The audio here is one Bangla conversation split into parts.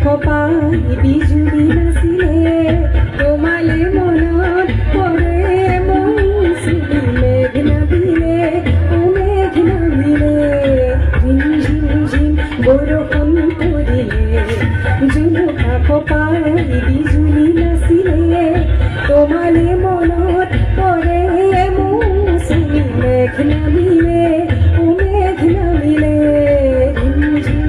কপাল বিজুলি নাছিলে তোমালে মনত পৰে মৌচুমী মেঘ নামিলে ও মেঘ নামিলে ঝিম ঝিম ঝিম বৰষুণ পৰিলে জুনুকা কপাল বিজুলি নাছিলে তোমালে মনত পৰে মৌচুমী মেঘ নামিলে ও মেঘ নামিলে ঝিম ঝিম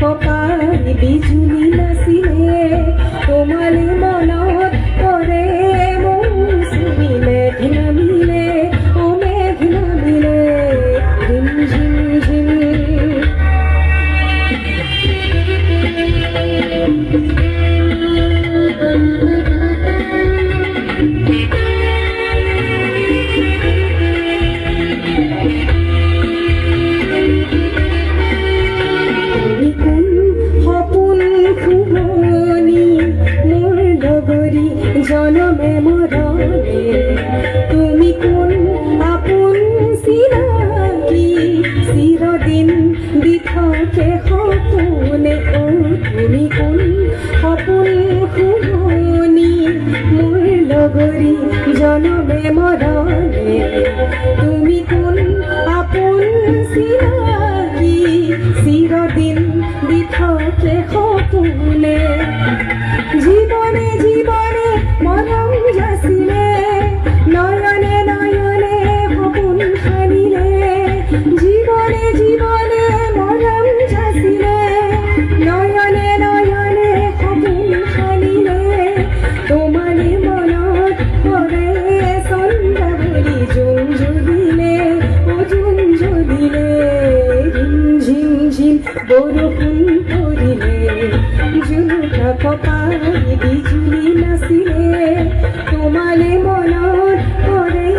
কপাল বিজুলি নাছিলে তোমালে মনত পৰে মৌচুমী মেঘ নামিলে ও মেঘ নামিলে ঝিম ঝিম ঝিম জনমে মরণে তুমি কোন আপন চিনাকি চিরদিন দি থাকে সপোনে ও তুমি কোন সপোন শুৱনি মোৰ লগৰী জনমে মরণে তুমি কোন আপন চিনাকি চিরদিন দি থাকে সপোনে জীবনে জীবনে মৰম যাচিলে নয়নে নয়নে সপোন সানিলে জীবনে জীবনে মৰম যাচিলে নয়নে নয়নে সপোন সানিলে তোমালে মনত পৰে চন্দ্ৰাৱলী জোন জ্বলিলে ও জোন জ্বলিলে ঝিম ঝিম ঝিম বৰষুণ পৰিলে জুনুকা কপাল বিজুলি নাছিলে তোমালে মনত পৰে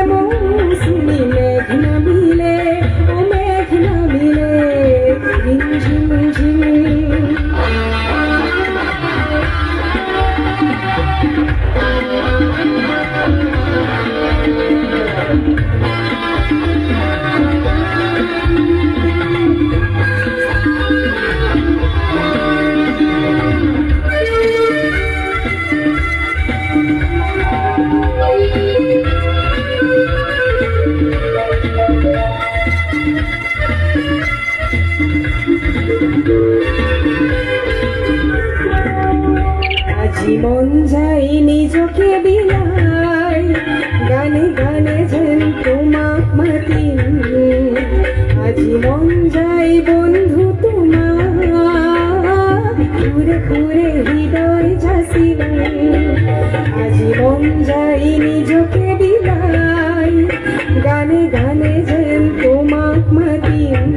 মৌচুমী মেঘ নামিলে ও মেঘ নামিলে ঝিম ঝিম ঝিম আজি মন যায় নিজকে বিলাই গানে গানে যেন তোমাক মাতিম আজি মন যায় বন্ধু তোমাক ঘুরে ঘুরে হৃদয় যাচিব আজি মন যায় নিজকে বিলাই গানে গানে যেন তোমাক মাতিম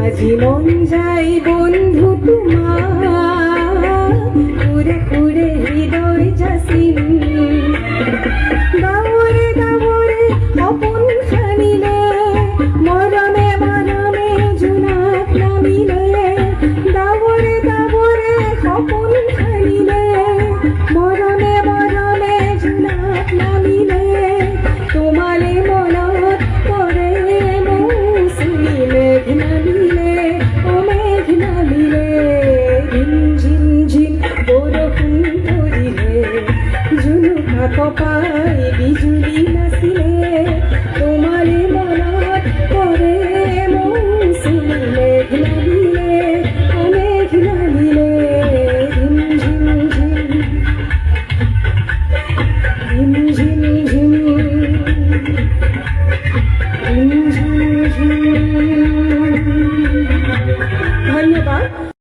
আজি মন যায় বন্ধু তোমাক ঘুরে ঘুরে হৃদয় যাচিম গাঁৱৰে গাঁৱৰে সপোন সানিলে মৰমে মৰমে জোনাক নামিলে গাঁৱৰে গাঁৱৰে সপোন